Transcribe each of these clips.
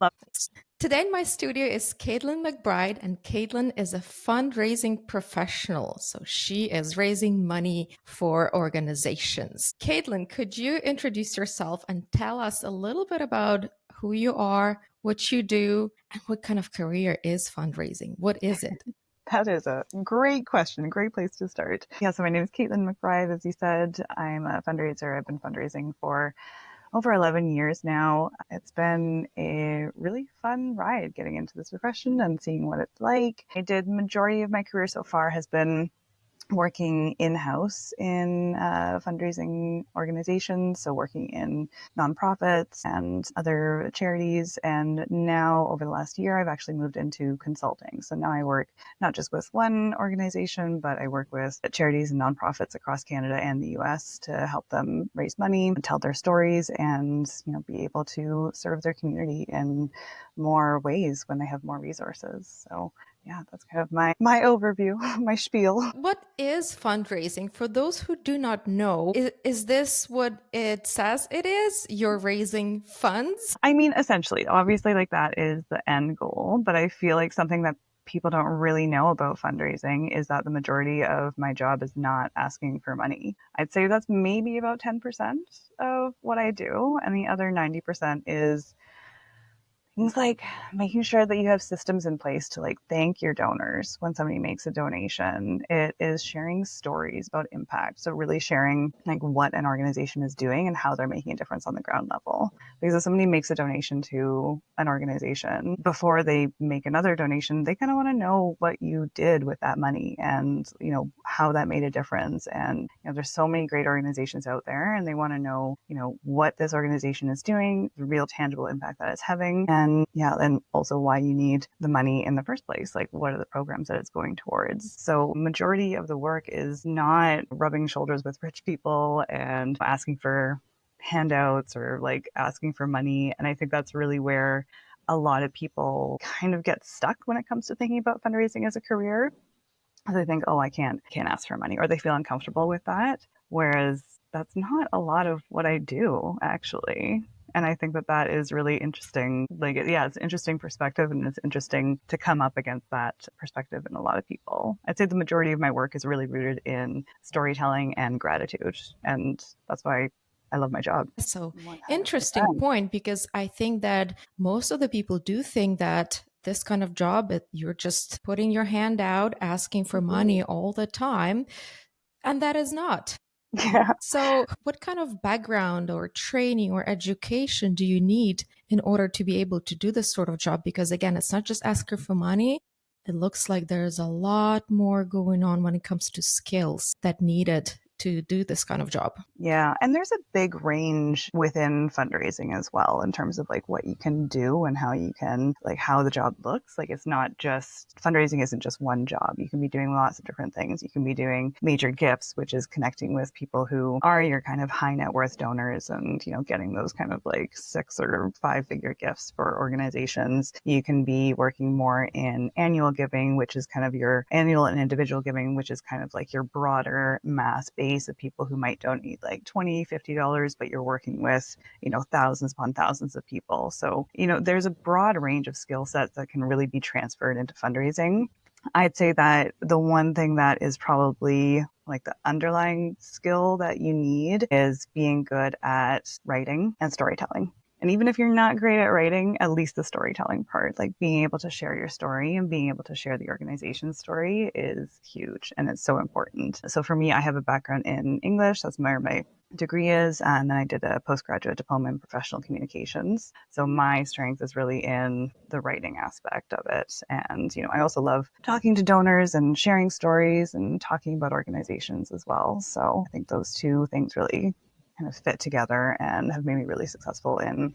Love. Today in my studio is Caitlin McBride, and Caitlin is a fundraising professional. So she is raising money for organizations. Caitlin, could you introduce yourself and tell us a little bit about who you are, what you do, and what kind of career is fundraising? What is it? That is a great question. Great place to start. Yeah, so my name is Caitlin McBride. As you said, I'm a fundraiser. I've been fundraising for over 11 years now. It's been a really fun ride getting into this profession and seeing what it's like. I did majority of my career so far has been working in-house in fundraising organizations, so working in nonprofits and other charities. And now over the last year, I've actually moved into consulting. So now I work not just with one organization, but I work with charities and nonprofits across Canada and the US to help them raise money, tell their stories, and be able to serve their community in more ways when they have more resources. So yeah, that's kind of my overview, my spiel. What is fundraising? For those who do not know, is this what it says it is? You're raising funds? I mean, essentially, obviously, like that is the end goal, but I feel like something that people don't really know about fundraising is that the majority of my job is not asking for money. I'd say that's maybe about 10% of what I do, and the other 90% is things like making sure that you have systems in place to like thank your donors when somebody makes a donation. It is sharing stories about impact. So really sharing like what an organization is doing and how they're making a difference on the ground level. Because if somebody makes a donation to an organization, before they make another donation, they kind of want to know what you did with that money and, how that made a difference. And, there's so many great organizations out there and they want to know, what this organization is doing, the real tangible impact that it's having. And yeah, and also why you need the money in the first place. Like what are the programs that it's going towards? So majority of the work is not rubbing shoulders with rich people and asking for handouts or like asking for money. And I think that's really where a lot of people kind of get stuck when it comes to thinking about fundraising as a career. They think, oh, I can't ask for money, or they feel uncomfortable with that. Whereas that's not a lot of what I do, actually. And I think that that is really interesting. Like, yeah, it's an interesting perspective, and it's interesting to come up against that perspective in a lot of people. I'd say the majority of my work is really rooted in storytelling and gratitude. And that's why I love my job. So, interesting 100%. point, because I think that most of the people do think that this kind of job, you're just putting your hand out, asking for money all the time. And that is not. Yeah. So, what kind of background or training or education do you need in order to be able to do this sort of job? Because again, it's not just asking for money. It looks like there's a lot more going on when it comes to skills that needed to do this kind of job. Yeah. And there's a big range within fundraising as well in terms of like what you can do and how you can, like how the job looks. Like it's not just fundraising isn't just one job. You can be doing lots of different things. You can be doing major gifts, which is connecting with people who are your kind of high net worth donors and, getting those kind of like 6 or 5 figure gifts for organizations. You can be working more in annual giving, which is kind of your annual and individual giving, which is kind of like your broader mass base of people who might donate like $20, $50, but you're working with, thousands upon thousands of people. So, there's a broad range of skill sets that can really be transferred into fundraising. I'd say that the one thing that is probably like the underlying skill that you need is being good at writing and storytelling. And even if you're not great at writing, at least the storytelling part, like being able to share your story and being able to share the organization's story is huge. And it's so important. So for me, I have a background in English. That's where my degree is. And then I did a postgraduate diploma in professional communications. So my strength is really in the writing aspect of it. And, I also love talking to donors and sharing stories and talking about organizations as well. So I think those two things really kind of fit together and have made me really successful in,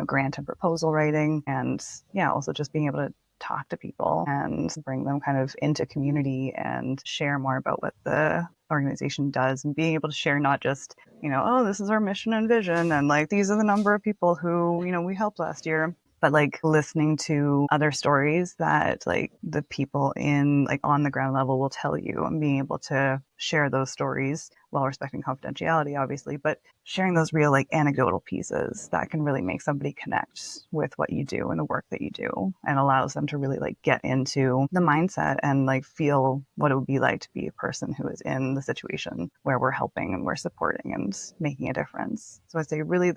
grant and proposal writing. And yeah, also just being able to talk to people and bring them kind of into community and share more about what the organization does and being able to share not just, oh, this is our mission and vision and like these are the number of people who, we helped last year. but like listening to other stories that like the people in like on the ground level will tell you, and being able to share those stories while respecting confidentiality, obviously, but sharing those real like anecdotal pieces that can really make somebody connect with what you do and the work that you do, and allows them to really like get into the mindset and like feel what it would be like to be a person who is in the situation where we're helping and we're supporting and making a difference. So I'd say really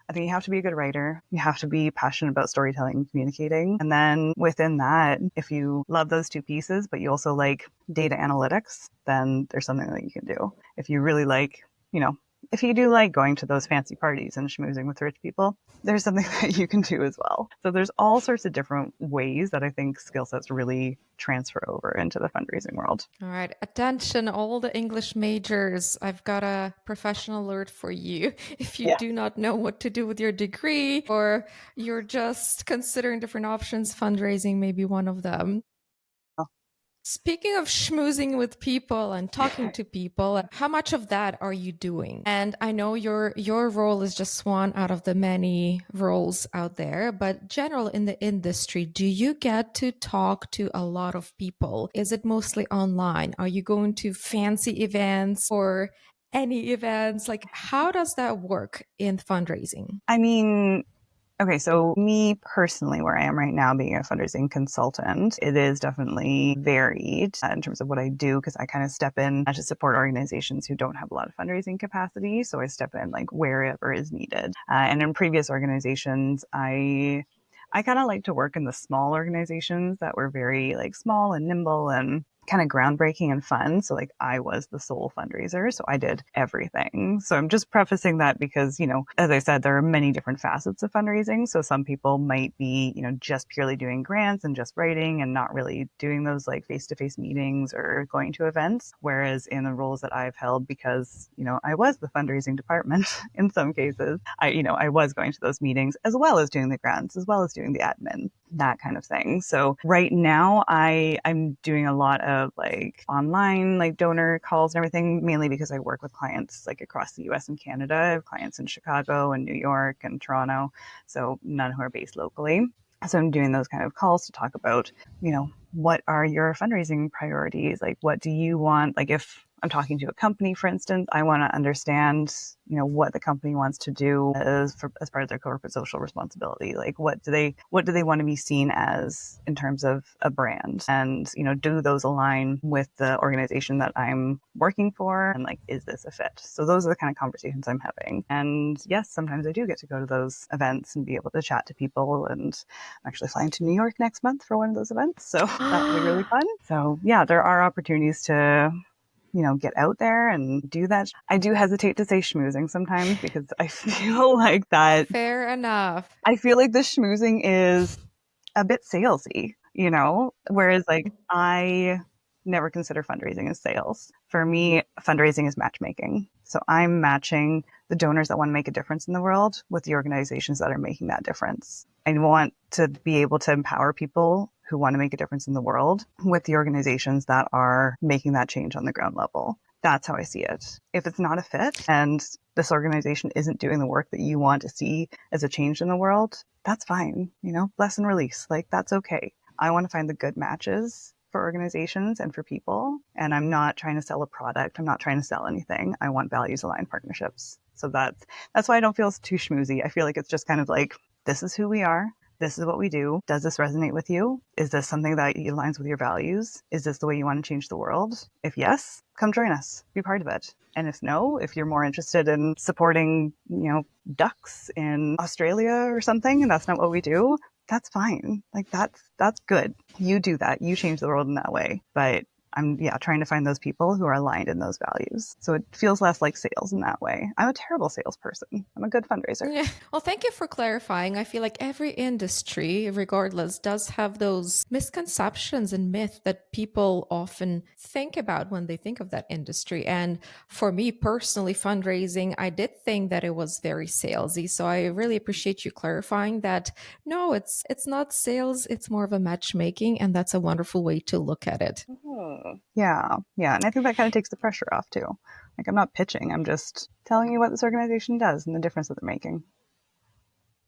I think you have to be a good writer. You have to be passionate about storytelling and communicating. And then within that, if you love those two pieces, but you also like data analytics, then there's something that you can do. If you really like, if you do like going to those fancy parties and schmoozing with rich people, there's something that you can do as well. So there's all sorts of different ways that I think skill sets really transfer over into the fundraising world. All right, attention, all the English majors. I've got a professional alert for you. If you Yeah. do not know what to do with your degree, or you're just considering different options, fundraising may be one of them. Speaking of schmoozing with people and talking to people, how much of that are you doing? And I know your role is just one out of the many roles out there, but general in the industry, do you get to talk to a lot of people? Is it mostly online? Are you going to fancy events or any events? Like, how does that work in fundraising? I mean, okay, so me personally, where I am right now, being a fundraising consultant, it is definitely varied in terms of what I do, because I kind of step in to support organizations who don't have a lot of fundraising capacity. So I step in like wherever is needed. And in previous organizations, I kind of like to work in the small organizations that were very like small and nimble and kind of groundbreaking and fun. So like I was the sole fundraiser, so I did everything. So I'm just prefacing that because, as I said, there are many different facets of fundraising. So some people might be, just purely doing grants and just writing and not really doing those like face-to-face meetings or going to events. Whereas in the roles that I've held, because, I was the fundraising department in some cases, I was going to those meetings as well as doing the grants, as well as doing the admin, that kind of thing. So right now I'm doing a lot of like online like donor calls and everything, mainly because I work with clients like across the US and Canada. I have clients in Chicago and New York and Toronto, so none who are based locally. So I'm doing those kind of calls to talk about, what are your fundraising priorities? Like, what do you want? Like, if I'm talking to a company, for instance, I want to understand, what the company wants to do as part of their corporate social responsibility. Like, what do they want to be seen as in terms of a brand? And, do those align with the organization that I'm working for? And like, is this a fit? So those are the kind of conversations I'm having. And yes, sometimes I do get to go to those events and be able to chat to people. And I'm actually flying to New York next month for one of those events. So that will be really fun. So yeah, there are opportunities to get out there and do that. I do hesitate to say schmoozing sometimes because I feel like that. Fair enough. I feel like the schmoozing is a bit salesy, whereas like I never consider fundraising as sales. For me, fundraising is matchmaking. So I'm matching the donors that want to make a difference in the world with the organizations that are making that difference. I want to be able to empower people who want to make a difference in the world with the organizations that are making that change on the ground level. That's how I see it. If it's not a fit and this organization isn't doing the work that you want to see as a change in the world, that's fine. Bless and release. Like, that's okay. I want to find the good matches for organizations and for people. And I'm not trying to sell a product. I'm not trying to sell anything. I want values aligned partnerships. So that's why I don't feel too schmoozy. I feel like it's just kind of like, this is who we are. This is what we do. Does this resonate with you? Is this something that aligns with your values? Is this the way you want to change the world? If yes, come join us. Be part of it. And if no, if you're more interested in supporting, ducks in Australia or something, and that's not what we do, that's fine. Like that's good. You do that. You change the world in that way. But I'm trying to find those people who are aligned in those values. So it feels less like sales in that way. I'm a terrible salesperson. I'm a good fundraiser. Yeah. Well, thank you for clarifying. I feel like every industry, regardless, does have those misconceptions and myths that people often think about when they think of that industry. And for me personally, fundraising, I did think that it was very salesy. So I really appreciate you clarifying that. No, it's not sales. It's more of a matchmaking, and that's a wonderful way to look at it. Oh. Yeah. And I think that kind of takes the pressure off too. Like, I'm not pitching. I'm just telling you what this organization does and the difference that they're making.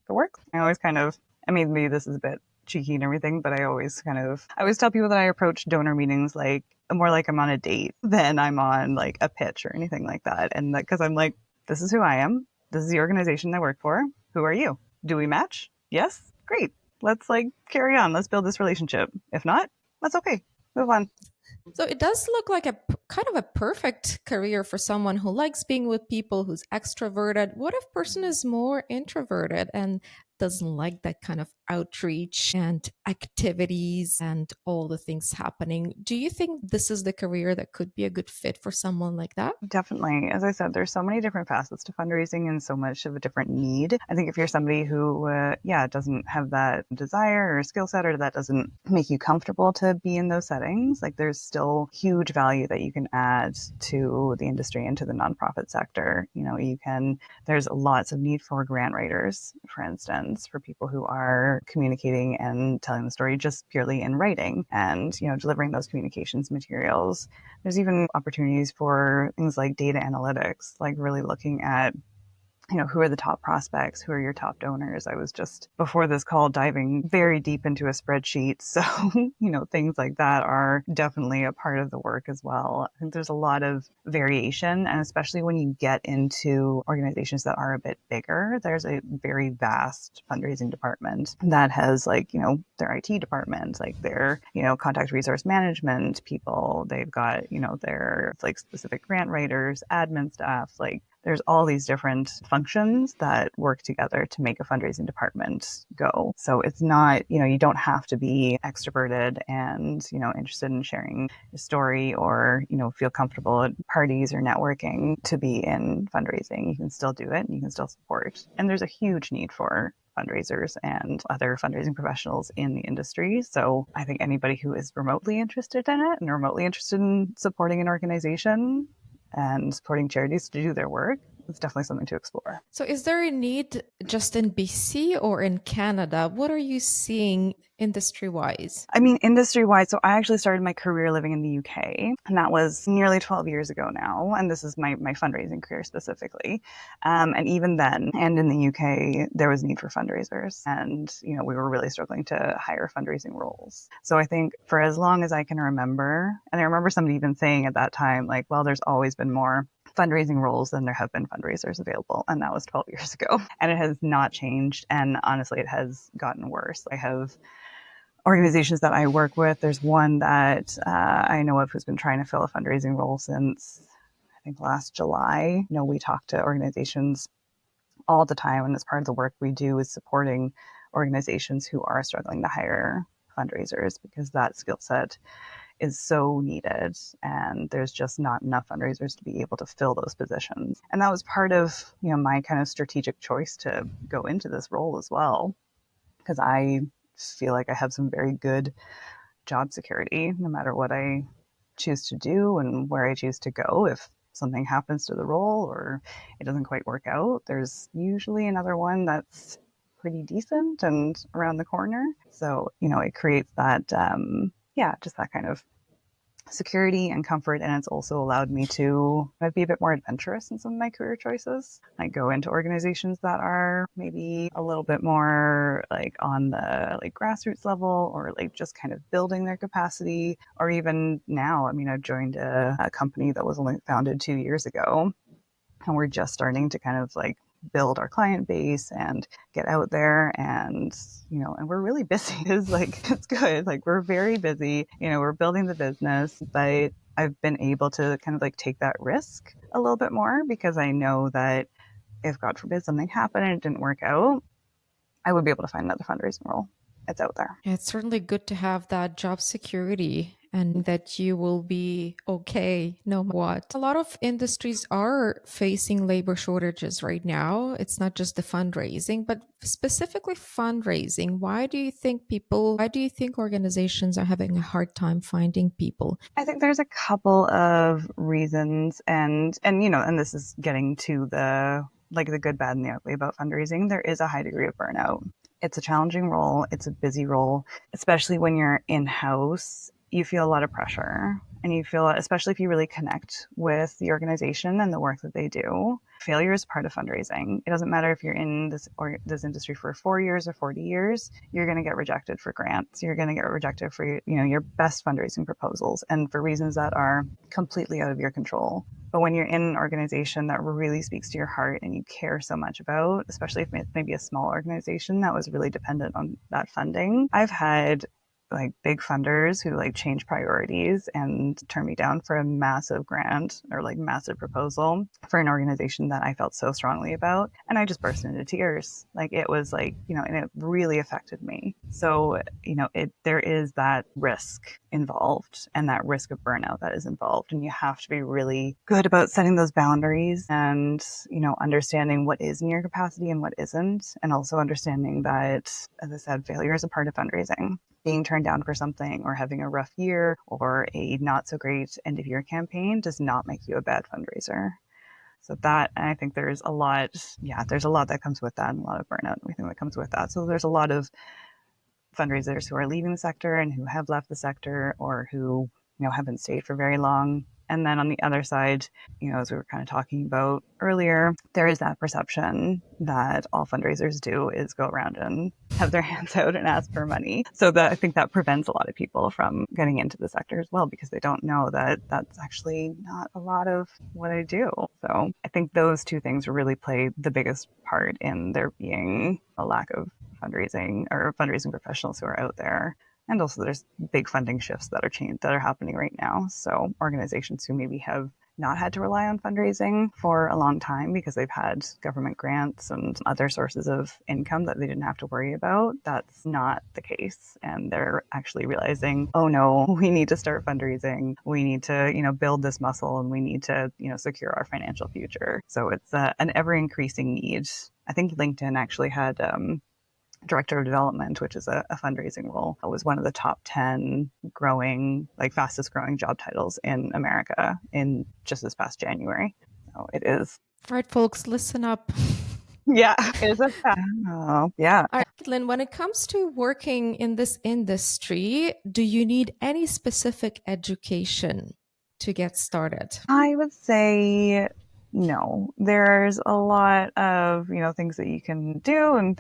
If it works, I always kind of I mean, maybe this is a bit cheeky and everything, but I always tell people that I approach donor meetings like more like I'm on a date than I'm on like a pitch or anything like that. And because I'm like, this is who I am. This is the organization I work for. Who are you? Do we match? Yes? Great. Let's like carry on. Let's build this relationship. If not, that's okay. Move on. So it does look like a kind of a perfect career for someone who likes being with people, who's extroverted. What if person is more introverted and doesn't like that kind of outreach and activities and all the things happening? Do you think this is the career that could be a good fit for someone like that? Definitely. As I said, there's so many different facets to fundraising and so much of a different need. I think if you're somebody who, doesn't have that desire or skill set, or that doesn't make you comfortable to be in those settings, like there's still huge value that you can add to the industry and to the nonprofit sector. There's lots of need for grant writers, for instance, for people who are communicating and telling the story just purely in writing and, delivering those communications materials. There's even opportunities for things like data analytics, like really looking at who are the top prospects, who are your top donors. I was just before this call diving very deep into a spreadsheet. So, things like that are definitely a part of the work as well. I think there's a lot of variation, and especially when you get into organizations that are a bit bigger, there's a very vast fundraising department that has their IT department, like their, contact resource management people. They've got, their like specific grant writers, admin staff, like there's all these different functions that work together to make a fundraising department go. So it's not, you don't have to be extroverted and, interested in sharing a story or, feel comfortable at parties or networking to be in fundraising. You can still do it and you can still support. And there's a huge need for fundraisers and other fundraising professionals in the industry. So I think anybody who is remotely interested in it and remotely interested in supporting an organization and supporting charities to do their work, it's definitely something to explore. So, is there a need just in BC or in Canada? What are you seeing industry wise? I mean, industry wide, so I actually started my career living in the UK, and that was nearly 12 years ago now. And this is my fundraising career specifically. And even then, and in the UK, there was need for fundraisers. And, we were really struggling to hire fundraising roles. So I think for as long as I can remember, and I remember somebody even saying at that time, like, well, there's always been more fundraising roles than there have been fundraisers available. And that was 12 years ago. And it has not changed. And honestly, it has gotten worse. I have organizations that I work with. There's one that I know of who's been trying to fill a fundraising role since I think last July. We talk to organizations all the time, and as part of the work we do is supporting organizations who are struggling to hire fundraisers because that skill set is so needed and there's just not enough fundraisers to be able to fill those positions. And that was part of, my kind of strategic choice to go into this role as well, because I feel like I have some very good job security no matter what I choose to do and where I choose to go. If something happens to the role or it doesn't quite work out, there's usually another one that's pretty decent and around the corner. So, it creates that, just that kind of security and comfort. And it's also allowed me to be a bit more adventurous in some of my career choices. I go into organizations that are maybe a little bit more like on the like grassroots level or like just kind of building their capacity. Or even now, I've joined a company that was only founded 2 years ago. And we're just starting to kind of like build our client base and get out there and and we're really busy. It's good, like we're very busy, we're building the business, but I've been able to kind of like take that risk a little bit more because I know that if God forbid something happened and it didn't work out, I would be able to find another fundraising role. It's out there. Yeah, it's certainly good to have that job security and that you will be okay no matter what. A lot of industries are facing labor shortages right now. It's not just the fundraising, but specifically fundraising. Why do you think organizations are having a hard time finding people? I think there's a couple of reasons, and this is getting to the good, bad, and the ugly about fundraising. There is a high degree of burnout. It's a challenging role. It's a busy role, especially when you're in-house. You feel a lot of pressure, and you feel, especially if you really connect with the organization and the work that they do, failure is part of fundraising. It doesn't matter if you're in this industry for 4 years or 40 years, you're going to get rejected for grants. You're going to get rejected for your best fundraising proposals, and for reasons that are completely out of your control. But when you're in an organization that really speaks to your heart and you care so much about, especially if it's maybe a small organization that was really dependent on that funding, I've had like big funders who like change priorities and turn me down for a massive grant or like massive proposal for an organization that I felt so strongly about. And I just burst into tears. Like it was like, and it really affected me. So, there is that risk involved and that risk of burnout that is involved. And you have to be really good about setting those boundaries and, understanding what is in your capacity and what isn't. And also understanding that, as I said, failure is a part of fundraising. Being turned down for something or having a rough year or a not so great end of year campaign does not make you a bad fundraiser. So that, and I think there's a lot that comes with that, and a lot of burnout and everything that comes with that. So there's a lot of fundraisers who are leaving the sector and who have left the sector or who, haven't stayed for very long. And then on the other side, as we were kind of talking about earlier, there is that perception that all fundraisers do is go around and have their hands out and ask for money. So that I think that prevents a lot of people from getting into the sector as well, because they don't know that that's actually not a lot of what I do. So I think those two things really play the biggest part in there being a lack of fundraising or fundraising professionals who are out there. And also there's big funding shifts that are happening right now. So organizations who maybe have not had to rely on fundraising for a long time because they've had government grants and other sources of income that they didn't have to worry about, that's not the case. And they're actually realizing, oh no, we need to start fundraising. We need to, build this muscle, and we need to, secure our financial future. So it's an ever increasing need. I think LinkedIn actually had director of development, which is a fundraising role, was one of the top 10 fastest growing job titles in America in just this past January. So it is. All right, folks, listen up. Yeah, it is yeah. All right, Caitlin, when it comes to working in this industry, do you need any specific education to get started? I would say no. There's a lot of, things that you can do and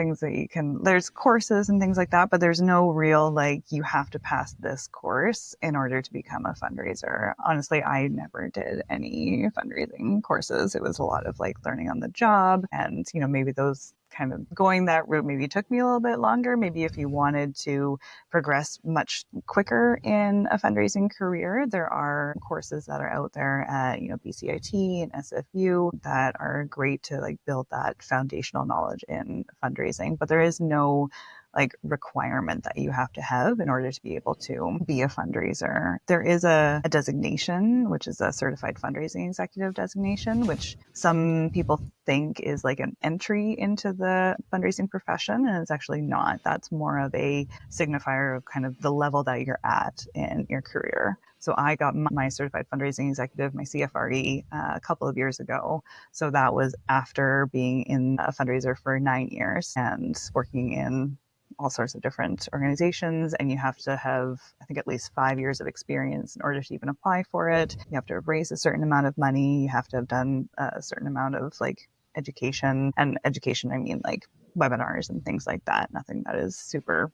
there's courses and things like that, but there's no real, you have to pass this course in order to become a fundraiser. Honestly, I never did any fundraising courses. It was a lot of learning on the job, and, maybe those kind of going that route maybe took me a little bit longer. Maybe if you wanted to progress much quicker in a fundraising career, there are courses that are out there at, BCIT and SFU that are great to build that foundational knowledge in fundraising. But there is no requirement that you have to have in order to be able to be a fundraiser. There is a designation, which is a certified fundraising executive designation, which some people think is an entry into the fundraising profession, and it's actually not. That's more of a signifier of kind of the level that you're at in your career. So I got my certified fundraising executive, my CFRE, a couple of years ago. So that was after being in a fundraiser for 9 years and working in all sorts of different organizations, and you have to have, I think, at least 5 years of experience in order to even apply for it. You have to have raised a certain amount of money. You have to have done a certain amount of education, and education, I mean webinars and things like that. Nothing that is super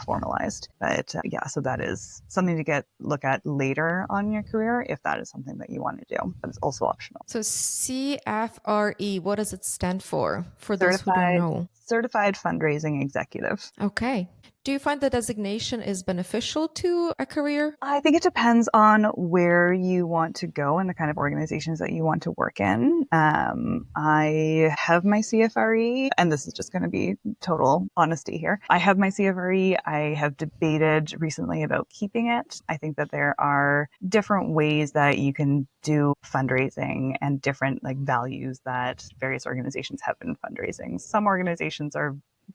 formalized. But so that is something to look at later on in your career if that is something that you want to do. But it's also optional. So CFRE, what does it stand for those who don't know? Certified Fundraising Executive. Okay. Do you find the designation is beneficial to a career? I think it depends on where you want to go and the kind of organizations that you want to work in. I have my CFRE, and this is just going to be total honesty here. I have my CFRE. I have debated recently about keeping it. I think that there are different ways that you can do fundraising and different values that various organizations have in fundraising. Some organizations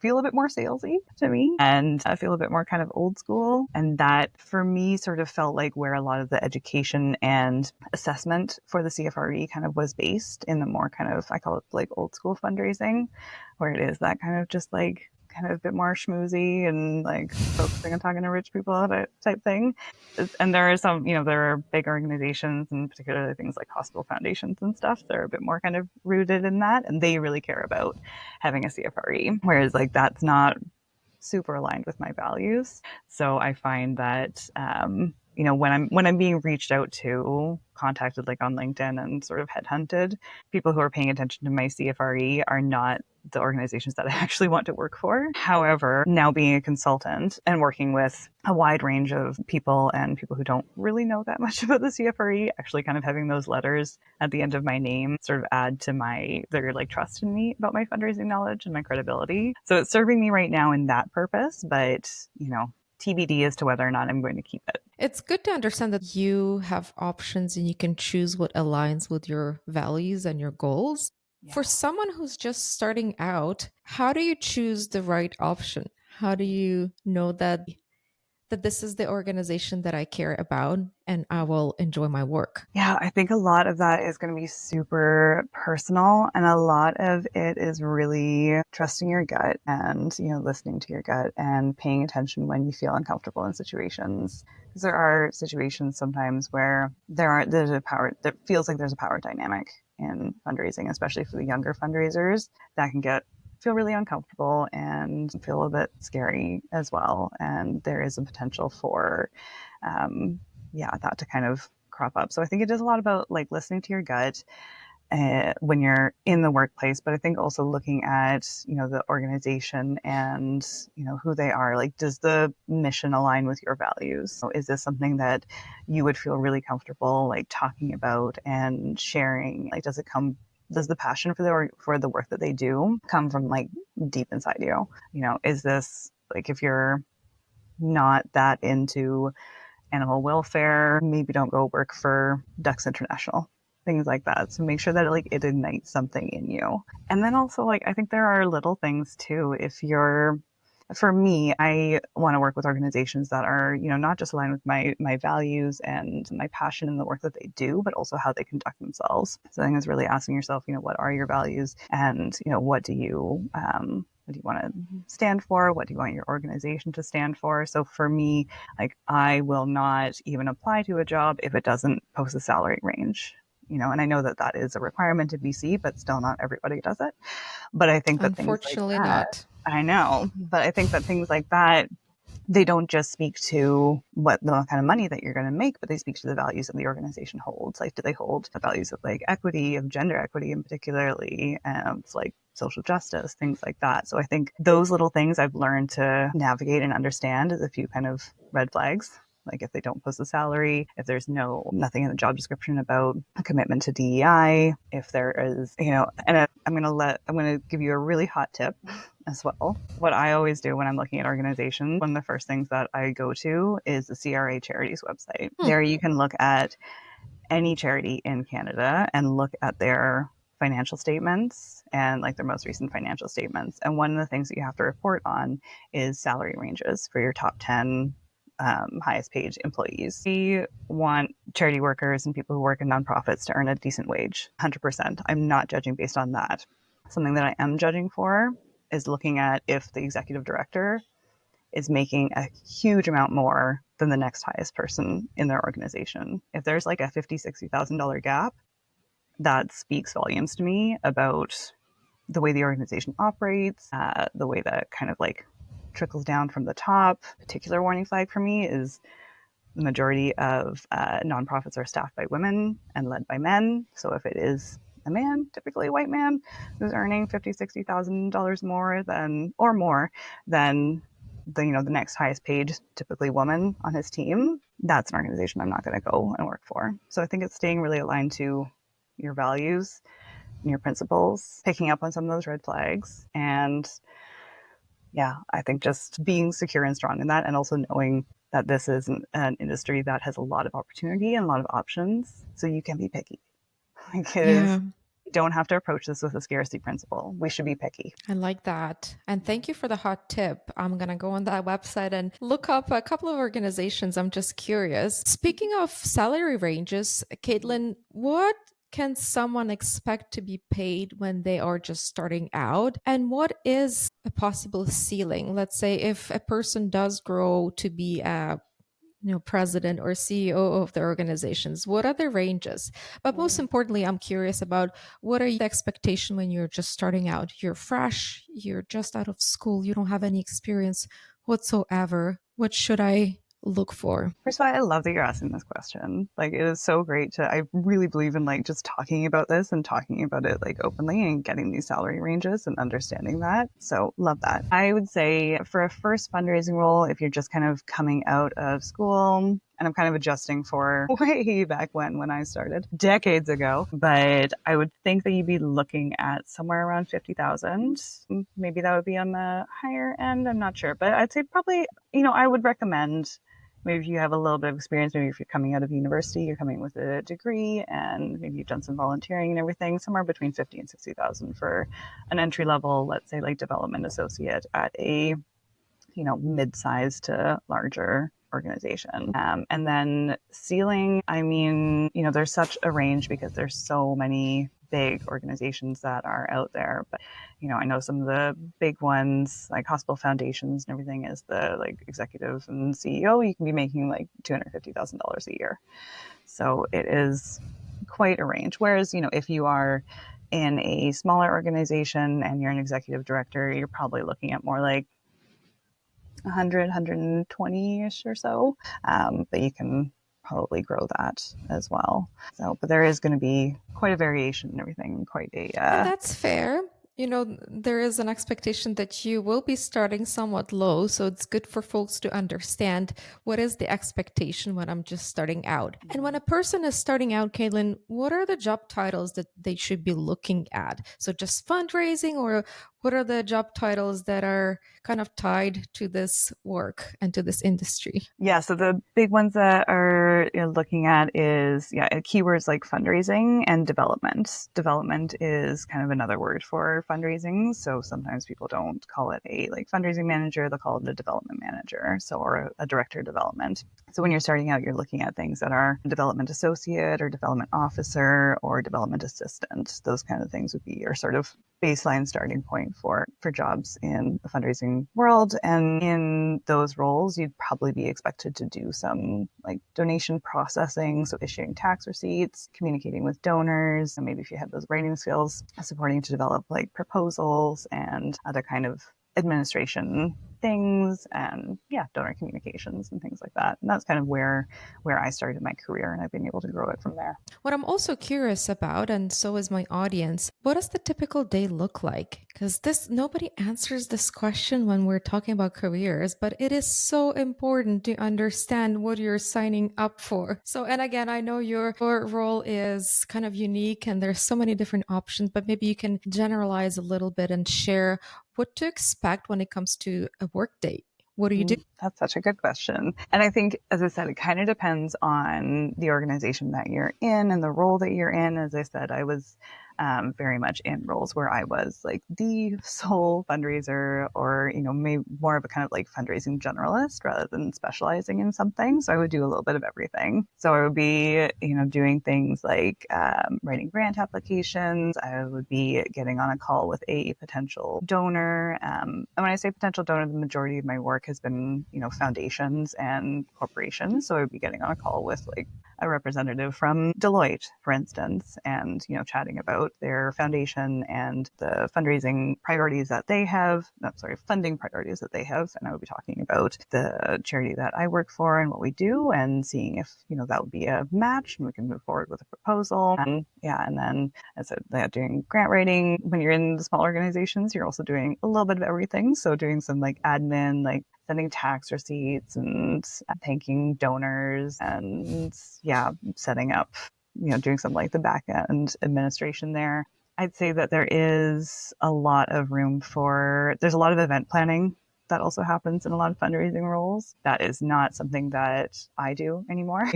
feel a bit more salesy to me, and I feel a bit more kind of old school. And that for me sort of felt like where a lot of the education and assessment for the CFRE kind of was based in the more kind of, I call it old school fundraising, where it is that kind of just kind of a bit more schmoozy and like focusing on talking to rich people type thing. And there are some, there are big organizations and particularly things like hospital foundations and stuff. They're a bit more kind of rooted in that and they really care about having a CFRE. Whereas like that's not super aligned with my values. So I find that when I'm being reached out to, contacted like on LinkedIn and sort of headhunted, people who are paying attention to my CFRE are not the organizations that I actually want to work for. However, now being a consultant and working with a wide range of people and people who don't really know that much about the CFRE, actually kind of having those letters at the end of my name sort of add to their like trust in me about my fundraising knowledge and my credibility. So it's serving me right now in that purpose, but TBD as to whether or not I'm going to keep it. It's good to understand that you have options and you can choose what aligns with your values and your goals. For Yeah. someone who's just starting out, how do you choose the right option? How do you know that this is the organization that I care about and I will enjoy my work? Yeah, I think a lot of that is going to be super personal, and a lot of it is really trusting your gut and, listening to your gut and paying attention when you feel uncomfortable in situations. Because there are situations sometimes where there feels like there's a power dynamic in fundraising, especially for the younger fundraisers that can feel really uncomfortable and feel a bit scary as well. And there is a potential for, that to kind of crop up. So I think it is a lot about like listening to your gut when you're in the workplace, but I think also looking at, the organization and, who they are. Like, does the mission align with your values? So is this something that you would feel really comfortable like talking about and sharing? Like, does the passion for the work that they do come from like deep inside you? Is this like, if you're not that into animal welfare, maybe don't go work for Ducks International, things like that. So make sure that it ignites something in you. And then also like I think there are little things too. For me, I want to work with organizations that are, not just aligned with my values and my passion in the work that they do, but also how they conduct themselves. So I think it's really asking yourself, what are your values and, what do you want to stand for? What do you want your organization to stand for? So for me, like I will not even apply to a job if it doesn't post a salary range. And I know that that is a requirement in BC, but still not everybody does it. But I think that things like Unfortunately, that, not. I know, but I think that things like that, they don't just speak to what the kind of money that you're going to make, but they speak to the values that the organization holds. Like, do they hold the values of like equity, of gender equity, and particularly like social justice, things like that. So I think those little things I've learned to navigate and understand as a few kind of red flags. Like if they don't post a salary, if there's nothing in the job description about a commitment to DEI, if there is, I'm going to give you a really hot tip as well. What I always do when I'm looking at organizations, one of the first things that I go to is the CRA Charities website. Hmm. There you can look at any charity in Canada and look at their financial statements and like their most recent financial statements. And one of the things that you have to report on is salary ranges for your top 10 highest paid employees. We want charity workers and people who work in nonprofits to earn a decent wage, 100%. I'm not judging based on that. Something that I am judging for is looking at if the executive director is making a huge amount more than the next highest person in their organization. If there's like a $50,000-$60,000 gap, that speaks volumes to me about the way the organization operates, the way that kind of like trickles down from the top. Particular warning flag for me is the majority of nonprofits are staffed by women and led by men. So if it is a man, typically a white man, who's earning $50,000-$60,000 more than the next highest paid, typically woman on his team, that's an organization I'm not going to go and work for. So I think it's staying really aligned to your values and your principles, picking up on some of those red flags, and yeah, I think just being secure and strong in that, and also knowing that this is an industry that has a lot of opportunity and a lot of options. So you can be picky because Yeah, you don't have to approach this with a scarcity principle. We should be picky. I like that. And thank you for the hot tip. I'm going to go on that website and look up a couple of organizations. I'm just curious. Speaking of salary ranges, Caitlin, what can someone expect to be paid when they are just starting out? And what is a possible ceiling? Let's say if a person does grow to be a president or CEO of the organizations, what are the ranges? But most importantly, I'm curious about what are the expectation when you're just starting out? You're fresh, you're just out of school, you don't have any experience whatsoever. What should I look for? First of all, I love that you're asking this question. Like, it is so great to, I really believe in like just talking about this and talking about it like openly and getting these salary ranges and understanding that. So, love that. I would say for a first fundraising role, if you're just kind of coming out of school, and I'm kind of adjusting for way back when I started decades ago, but I would think that you'd be looking at somewhere around 50,000. Maybe that would be on the higher end. I'm not sure, but I'd say probably, I would recommend maybe if you have a little bit of experience, maybe if you're coming out of university, you're coming with a degree and maybe you've done some volunteering and everything, somewhere between 50 and 60,000 for an entry level, let's say like development associate at a, mid-sized to larger organization. And then ceiling, I mean, there's such a range because there's so many big organizations that are out there. But, I know some of the big ones like hospital foundations and everything as the like executive and CEO, you can be making like $250,000 a year. So it is quite a range. Whereas, if you are in a smaller organization and you're an executive director, you're probably looking at more like 100, 120-ish or so. But you can probably grow that as well. So, but there is going to be quite a variation and everything, quite a, And that's fair. There is an expectation that you will be starting somewhat low. So it's good for folks to understand what is the expectation when I'm just starting out. And when a person is starting out, Caitlin, what are the job titles that they should be looking at? So just fundraising, or what are the job titles that are kind of tied to this work and to this industry? Yeah, so the big ones that are looking at is, keywords like fundraising and development. Development is kind of another word for fundraising. So sometimes people don't call it a like fundraising manager, they'll call it a development manager, or a director of development. So when you're starting out, you're looking at things that are development associate or development officer or development assistant. Those kind of things would be your sort of baseline starting point for jobs in the fundraising world. And in those roles, you'd probably be expected to do some like donation processing, so issuing tax receipts, communicating with donors, and maybe if you have those writing skills, supporting to develop like proposals and other kind of administration things, and donor communications and things like that. And that's kind of where I started my career, and I've been able to grow it from there. What I'm also curious about, and so is my audience, what does the typical day look like? Because nobody answers this question when we're talking about careers, but it is so important to understand what you're signing up for. So, and again, I know your role is kind of unique and there's so many different options, but maybe you can generalize a little bit and share what to expect when it comes to a work day. What do you do? That's such a good question. And I think, as I said, it kind of depends on the organization that you're in and the role that you're in. As I said, I was very much in roles where I was like the sole fundraiser, or, maybe more of a kind of like fundraising generalist rather than specializing in something. So I would do a little bit of everything. So I would be, doing things like writing grant applications. I would be getting on a call with a potential donor. And when I say potential donor, the majority of my work has been, foundations and corporations. So I would be getting on a call with like a representative from Deloitte, for instance, and, chatting about their foundation and the fundraising priorities that they have, funding priorities that they have. And I would be talking about the charity that I work for and what we do, and seeing if, that would be a match and we can move forward with a proposal. And then as I said, doing grant writing. When you're in the small organizations, you're also doing a little bit of everything. So doing some like admin, like sending tax receipts and thanking donors, and setting up, doing some like the back end administration there. I'd say that there's a lot of event planning that also happens in a lot of fundraising roles. That is not something that I do anymore.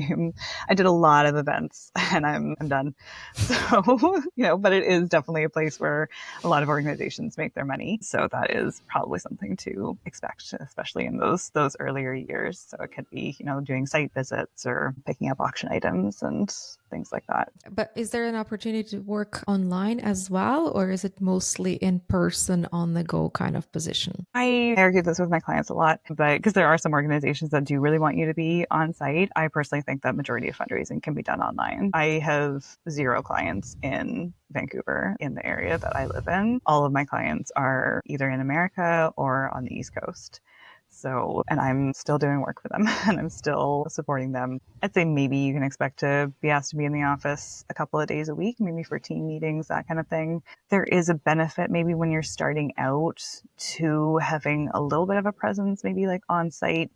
I did a lot of events and I'm done. So, but it is definitely a place where a lot of organizations make their money. So that is probably something to expect, especially in those earlier years. So it could be, doing site visits or picking up auction items and things like that. But is there an opportunity to work online as well, or is it mostly in person, on the go kind of position? I argue this with my clients a lot, but because there are some organizations that do really want you to be on site, I personally think that majority of fundraising can be done online. I have 0 clients in Vancouver, in the area that I live in. All of my clients are either in America or on the East Coast. So, and I'm still doing work for them and I'm still supporting them. I'd say maybe you can expect to be asked to be in the office a couple of days a week, maybe for team meetings, that kind of thing. There is a benefit maybe when you're starting out to having a little bit of a presence, maybe like on site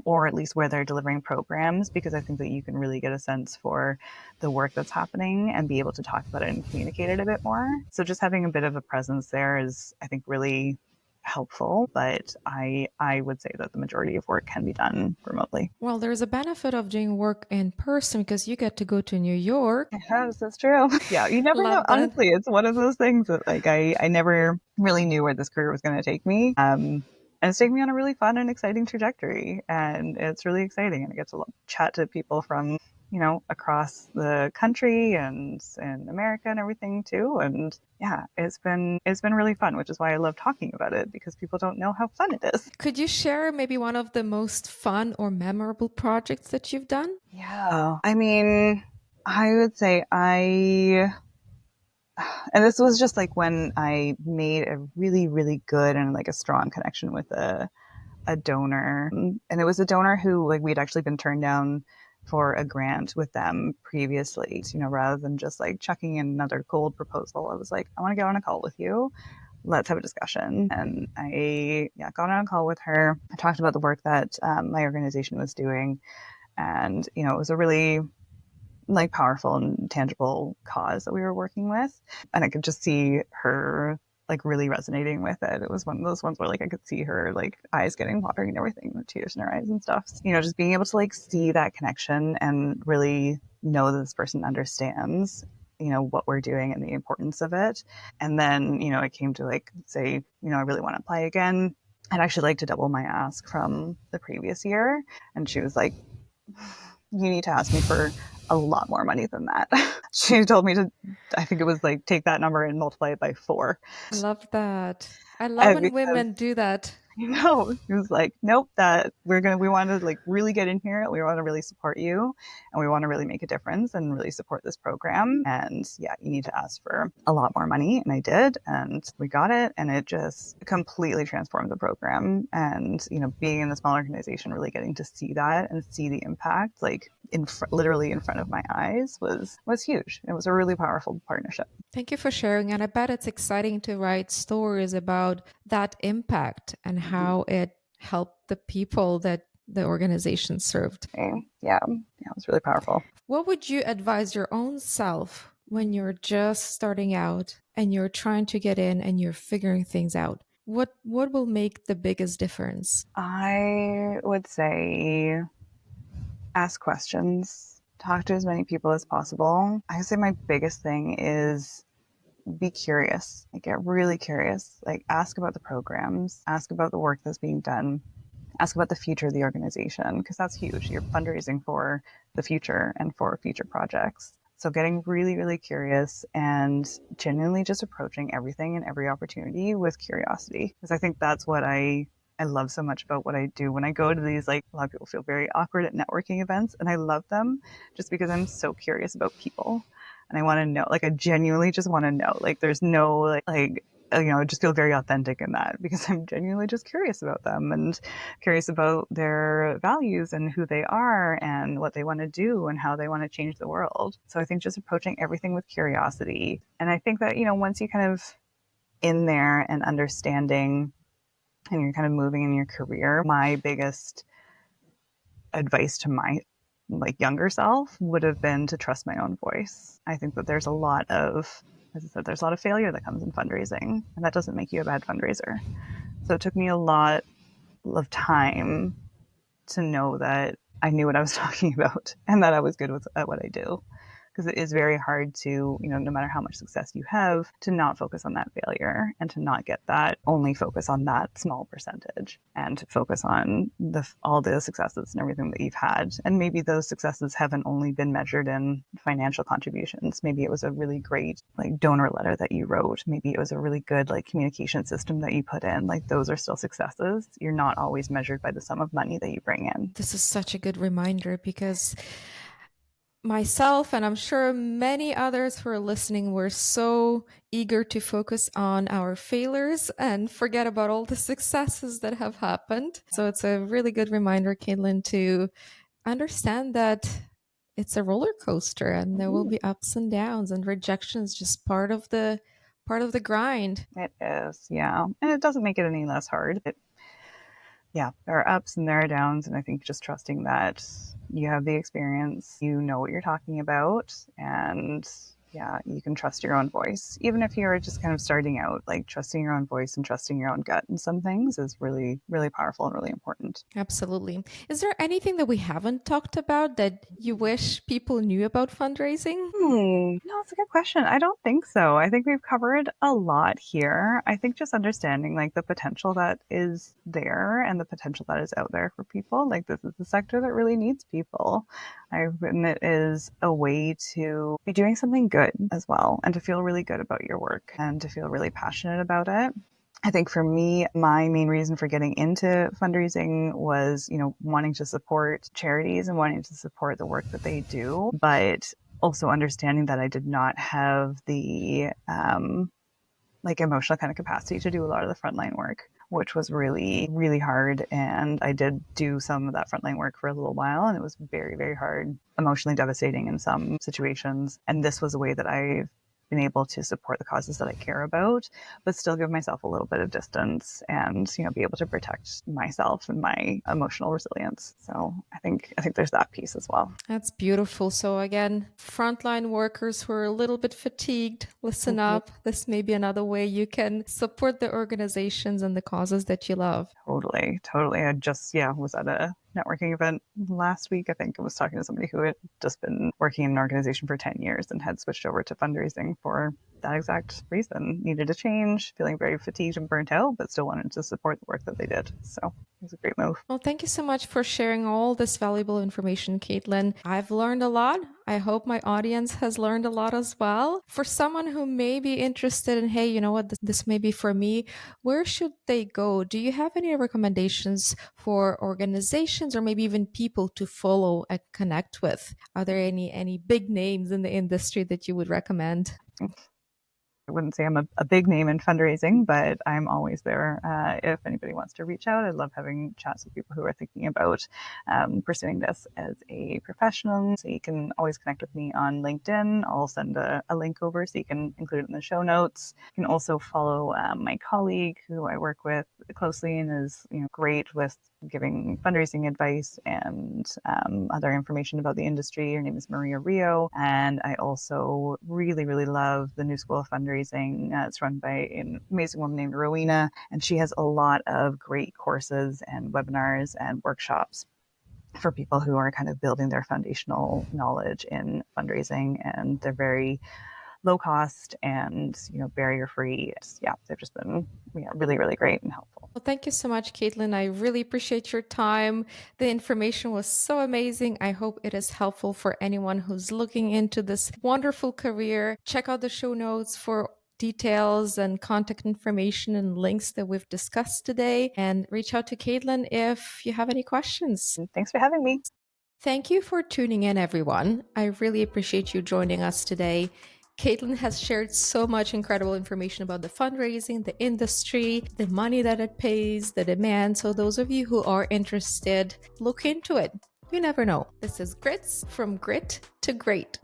or at least where they're delivering programs, because I think that you can really get a sense for the work that's happening and be able to talk about it and communicate it a bit more. So just having a bit of a presence there is, I think, really helpful, but I would say that the majority of work can be done remotely. Well, there's a benefit of doing work in person because you get to go to New York. Yes, that's true. Yeah, you never know. Love that. Honestly, it's one of those things that like I never really knew where this career was going to take me. And it's taken me on a really fun and exciting trajectory, and it's really exciting. And I get to chat to people from across the country and in America and everything too. And yeah, it's been really fun, which is why I love talking about it, because people don't know how fun it is. Could you share maybe one of the most fun or memorable projects that you've done? Yeah, I mean, I would say and this was just like when I made a really, really good and like a strong connection with a donor. And it was a donor who like we'd actually been turned down for a grant with them previously. Rather than just like chucking in another cold proposal, I was like, I want to get on a call with you. Let's have a discussion. And I got on a call with her. I talked about the work that my organization was doing. And, it was a really like powerful and tangible cause that we were working with. And I could just see her like really resonating with it. It was one of those ones where like I could see her like eyes getting watery and everything, the tears in her eyes and stuff. Just being able to like see that connection and really know that this person understands what we're doing and the importance of it. And then it came to like say I really want to apply again. I'd actually like to double my ask from the previous year. And she was like, you need to ask me for a lot more money than that. She told me to, I think it was like, take that number and multiply it by 4. I love that. I love when Because women do that. he was like, nope, that we want to like really get in here. We want to really support you and we want to really make a difference and really support this program. And yeah, you need to ask for a lot more money. And I did, and we got it. And it just completely transformed the program. And, being in a small organization, really getting to see that and see the impact, like literally in front of my eyes was huge. It was a really powerful partnership. Thank you for sharing. And I bet it's exciting to write stories about that impact and how it helped the people that the organization served. Okay. Yeah, it was really powerful. What would you advise your own self when you're just starting out and you're trying to get in and you're figuring things out? What will make the biggest difference? I would say ask questions, talk to as many people as possible. I would say my biggest thing is be curious. Like, get really curious. Like, ask about the programs, ask about the work that's being done, ask about the future of the organization, because that's huge. You're fundraising for the future and for future projects. So getting really, really curious and genuinely just approaching everything and every opportunity with curiosity. Because I think that's what I love so much about what I do. When I go to these, like, a lot of people feel very awkward at networking events, and I love them just because I'm so curious about people. And I want to know, like, I genuinely just want to know, like, there's no, I just feel very authentic in that because I'm genuinely just curious about them and curious about their values and who they are and what they want to do and how they want to change the world. So I think just approaching everything with curiosity. And I think that, once you kind of in there and understanding and you're kind of moving in your career, my biggest advice to my younger self would have been to trust my own voice. I think that there's a lot of, as I said, there's a lot of failure that comes in fundraising, and that doesn't make you a bad fundraiser. So it took me a lot of time to know that I knew what I was talking about and that I was good at what I do. Because it is very hard to, no matter how much success you have, to not focus on that failure and to not get that, only focus on that small percentage and to focus on all the successes and everything that you've had. And maybe those successes haven't only been measured in financial contributions. Maybe it was a really great like donor letter that you wrote. Maybe it was a really good like communication system that you put in. Like those are still successes. You're not always measured by the sum of money that you bring in. This is such a good reminder because myself, and I'm sure many others who are listening, were so eager to focus on our failures and forget about all the successes that have happened. So it's a really good reminder, Caitlin, to understand that it's a roller coaster and there will be ups and downs, and rejection is just part of the grind. It is, yeah. And it doesn't make it any less hard. Yeah, there are ups and there are downs. And I think just trusting that you have the experience, you know what you're talking about, and yeah, you can trust your own voice. Even if you're just kind of starting out, like trusting your own voice and trusting your own gut in some things is really, really powerful and really important. Absolutely. Is there anything that we haven't talked about that you wish people knew about fundraising? No, it's a good question. I don't think so. I think we've covered a lot here. I think just understanding like the potential that is there and the potential that is out there for people. Like this is a sector that really needs people. And it is a way to be doing something good as well and to feel really good about your work and to feel really passionate about it. I think for me, my main reason for getting into fundraising was, wanting to support charities and wanting to support the work that they do, but also understanding that I did not have the like emotional kind of capacity to do a lot of the frontline work, which was really, really hard. And I did do some of that frontline work for a little while, and it was very, very hard, emotionally devastating in some situations. And this was a way that I've been able to support the causes that I care about, but still give myself a little bit of distance and, be able to protect myself and my emotional resilience. So I think there's that piece as well. That's beautiful. So again, frontline workers who are a little bit fatigued, listen up. This may be another way you can support the organizations and the causes that you love. Totally, totally. I just, was at a networking event last week. I think I was talking to somebody who had just been working in an organization for 10 years and had switched over to fundraising for that exact reason. Needed a change, feeling very fatigued and burnt out, but still wanted to support the work that they did. So it was a great move. Well, thank you so much for sharing all this valuable information, Caitlin. I've learned a lot. I hope my audience has learned a lot as well. For someone who may be interested in, hey, you know what, this may be for me, where should they go? Do you have any recommendations for organizations or maybe even people to follow and connect with? Are there any big names in the industry that you would recommend? I wouldn't say I'm a big name in fundraising, but I'm always there if anybody wants to reach out. I love having chats with people who are thinking about pursuing this as a profession. So you can always connect with me on LinkedIn. I'll send a link over so you can include it in the show notes. You can also follow my colleague who I work with closely and is great with giving fundraising advice and other information about the industry. Her name is Maria Rio. And I also really, really love the New School of Fundraising. It's run by an amazing woman named Rowena, and she has a lot of great courses and webinars and workshops for people who are kind of building their foundational knowledge in fundraising. And they're very low cost and barrier free. They've just been really, really great and helpful. Well, thank you so much, Caitlin. I really appreciate your time. The information was so amazing. I hope it is helpful for anyone who's looking into this wonderful career. Check out the show notes for details and contact information and links that we've discussed today, and reach out to Caitlin if you have any questions. Thanks for having me. Thank you for tuning in, everyone. I really appreciate you joining us today. Caitlin has shared so much incredible information about the fundraising, the industry, the money that it pays, the demand. So those of you who are interested, look into it. You never know. This is Grits, from Grit to Great.